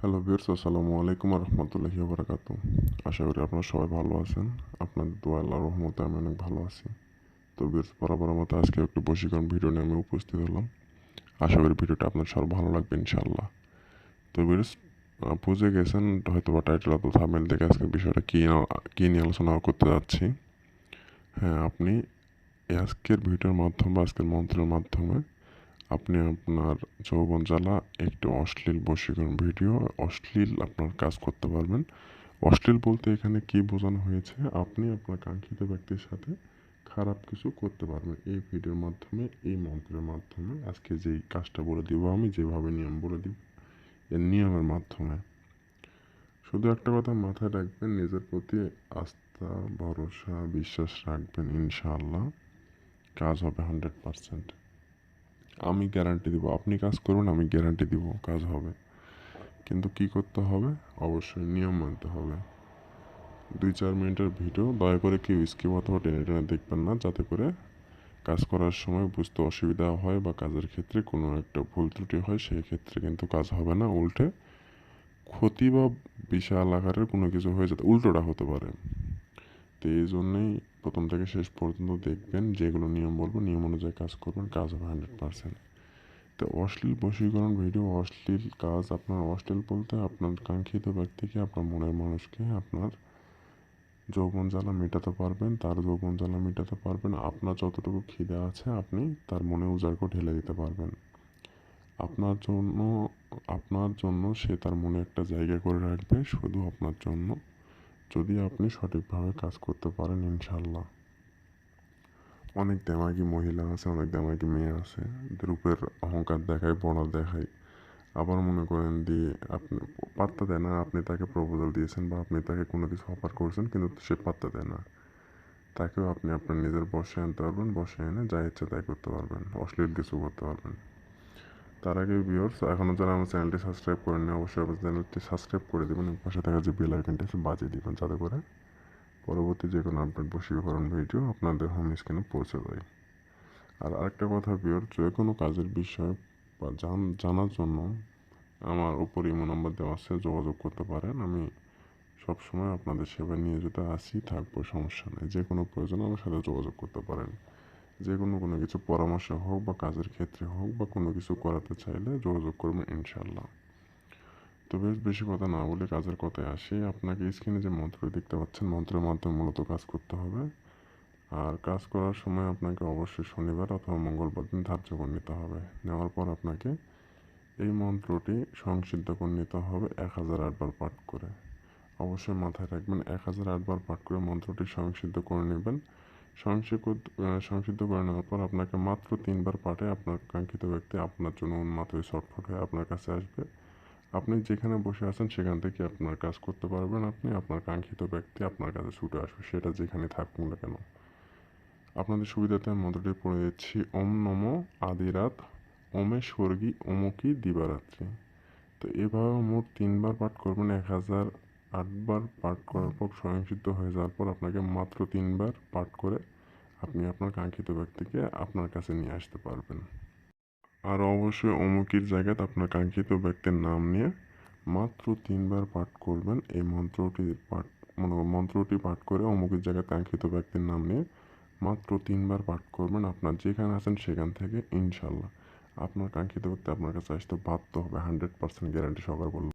Hello viewers, আসসালামু আলাইকুম রহমতুল্লাহি বারাকাতু। আশা করি আপনারা সবাই ভালো আছেন। আপনাদের দোয়া আল্লাহর রহমতে আমি অনেক ভালো আছি। তো ভিউয়ার্স, বরাবর মতো আজকে একটু বশীকরণ ভিডিও নিয়ে আমি উপস্থিত হলাম। আশা করি ভিডিওটা আপনার সবার ভালো লাগবে ইনশাআল্লাহ। তো ভিউয়ার্স, বুঝে গেছেন হয়তো বা টাইটেল অথবা থাম্বনেল দেখে আজকের বিষয়টা কী নিয়ে আলোচনা করতে যাচ্ছি। হ্যাঁ, আপনি আজকের ভিডিওর মাধ্যমে বা আজকের মন্ত্রের মাধ্যমে আপনি আপনার যৌবন জ্বালা একটু অশ্লীল বশীকরণ ভিডিও, অশ্লীল আপনার কাজ করতে পারবেন। অশ্লীল বলতে এখানে কি বোঝানো হয়েছে, আপনি আপনার কাঙ্ক্ষিত ব্যক্তির সাথে খারাপ কিছু করতে পারবেন এই ভিডিওর মাধ্যমে, এই মন্ত্রের মাধ্যমে। আজকে যেই কাজটা বলে দিব, আমি যেভাবে নিয়ম বলে দিব, এর নিয়মের মাধ্যমে। শুধু একটা কথা মাথায় রাখবেন, নিজের প্রতি আস্থা, ভরসা, বিশ্বাস রাখবেন, ইনশাআল্লাহ কাজ হবে 100%। আমি গ্যারান্টি দিব, আপনি কাজ করবেন, আমি গ্যারান্টি দিব কাজ হবে। কিন্তু কি করতে হবে, অবশ্যই নিয়ম মানতে হবে। 2-4 মিনিটের ভিডিও দয়া করে কেউ স্কিপ অথবা টেনে টেনে দেখবেন না, যাতে করে কাজ করার সময় বুঝতে অসুবিধা হয় বা কাজের ক্ষেত্রে কোনো একটা ভুল ত্রুটি হয়, সেই ক্ষেত্রে কিন্তু কাজ হবে না, উল্টে ক্ষতি বা বিশাল আকারের কোনো কিছু হয়ে যেতে উল্টোটা হতে পারে। তো এই জন্যেই প্রথম থেকে শেষ পর্যন্ত দেখবেন, যেগুলো নিয়ম বলবো নিয়ম অনুযায়ী কাজ করবেন, কাজ হবে 100%। তো অশ্লীল বশীকরণ ভিডিও, অশ্লীল কাজ, আপনার অশ্লীল বলতে আপনার কাঙ্ক্ষিত ব্যক্তিকে, আপনার মনের মানুষকে আপনার যৌবন জ্বালা মেটাতে পারবেন, তার যৌবন জ্বালা মেটাতে পারবেন। আপনার যতটুকু খিদে আছে আপনি তার মনে উজাড় ঢেলে দিতে পারবেন। আপনার জন্য, আপনার জন্য সে তার মনে একটা জায়গা করে রাখবে শুধু আপনার জন্য, যদি আপনি সঠিকভাবে কাজ করতে পারেন ইনশাল্লাহ। অনেক দেমাগী মহিলা আছে, অনেক দেমাগী মেয়ে আছে, রূপের অহংকার দেখায়, বড় দেখায়। আবার মনে করেন দিয়ে আপনি পাত্তা দেয় না, আপনি তাকে প্রপোজাল দিয়েছেন বা আপনি তাকে কোনো কিছু অফার করছেন, কিন্তু সে পাত্তা দেয় না। তাকেও আপনি আপনার নিজের বশে আনতে পারবেন, বশে এনে যা ইচ্ছা তাই করতে পারবেন, অশ্লীল কিছু করতে পারবেন। তার আগে ভিউয়ার্স, এখনও যারা আমার চ্যানেলটি সাবস্ক্রাইব করেননি, অবশ্যই আমার চ্যানেলটি সাবস্ক্রাইব করে দেবেন এবং পাশে থাকা যে বেল আইকনটি আছে বাজিয়ে দিবেন, যাতে করে পরবর্তী যে কোনো আপডেট বশীকরণ ভিডিও আপনাদের হোম স্ক্রিনে পৌঁছে যায়। আর আরেকটা কথা ভিউয়ার্স, যে কোনো কাজের বিষয় বা জানার জন্য আমার উপর ইমো নাম্বার দেওয়া আছে, যোগাযোগ করতে পারেন। আমি সবসময় আপনাদের সেবায় নিয়োজিত আছি, থাকবো, সমস্যা নেই। যে কোনো প্রয়োজনে আমার সাথে যোগাযোগ করতে পারেন। যে কোনো কিছু পরামর্শ হোক বা কাজের ক্ষেত্রে হোক বা কোনো কিছু করাতে চাইলে যোগাযোগ করবেন ইনশাল্লাহ। তো বেশি কথা না বলে কাজের কথায় আসি। আপনাকে স্ক্রিনে যে মন্ত্রটি দেখতে পাচ্ছেন, মন্ত্রের মাধ্যমে মূলত কাজ করতে হবে। আর কাজ করার সময় আপনাকে অবশ্যই শনিবার অথবা মঙ্গলবার দিন ধার্য করে নিতে হবে। নেওয়ার পর আপনাকে এই মন্ত্রটি সংসিদ্ধ করে নিতে হবে 1008 বার পাঠ করে। অবশ্যই মাথায় রাখবেন, 1008 বার পাঠ করে মন্ত্রটি সংসিদ্ধ করে নেবেন। সংসিদ্ধ করে নেওয়ার পর আপনাকে মাত্র 3 বার পাঠে আপনার কাঙ্ক্ষিত ব্যক্তি আপনার জন্য উন্মাদ হয়ে ছটফট হয়ে আপনার কাছে আসবে। আপনি যেখানে বসে আছেন সেখান থেকে আপনার কাজ করতে পারবেন, আপনি আপনার কাঙ্ক্ষিত ব্যক্তি আপনার কাছে ছুটে আসবে, সেটা যেখানে থাকুক না কেন। আপনাদের সুবিধাতে আমি মন্ত্রটি পড়ে দিচ্ছি। ওম নমো আদিরাত ওমে স্বর্গী অমুকি দিবারাত্রি। তো এভাবে মোট 3 বার পাঠ করবেন। 1008 বার পাঠ করার পর স্বয়ংসিদ্ধ হয়ে যাওয়ার পর আপনাকে মাত্র 3 বার পাঠ করে আপনি আপনার কাঙ্ক্ষিত ব্যক্তিকে আপনার কাছে নিয়ে আসতে পারবেন। আর অবশ্যই অমুকির জায়গায় আপনার কাঙ্ক্ষিত ব্যক্তির নাম নিয়ে মাত্র 3 বার পাঠ করবেন। এই মন্ত্রটি পাঠ করে অমুকির জায়গায় কাঙ্ক্ষিত ব্যক্তির নাম নিয়ে মাত্র 3 বার পাঠ করবেন। আপনার যেখানে আছেন সেখান থেকে ইনশাল্লাহ আপনার কাঙ্ক্ষিত ব্যক্তি আপনার কাছে আসতে বাধ্য হবে, 100% গ্যারান্টি সহকারে বললাম।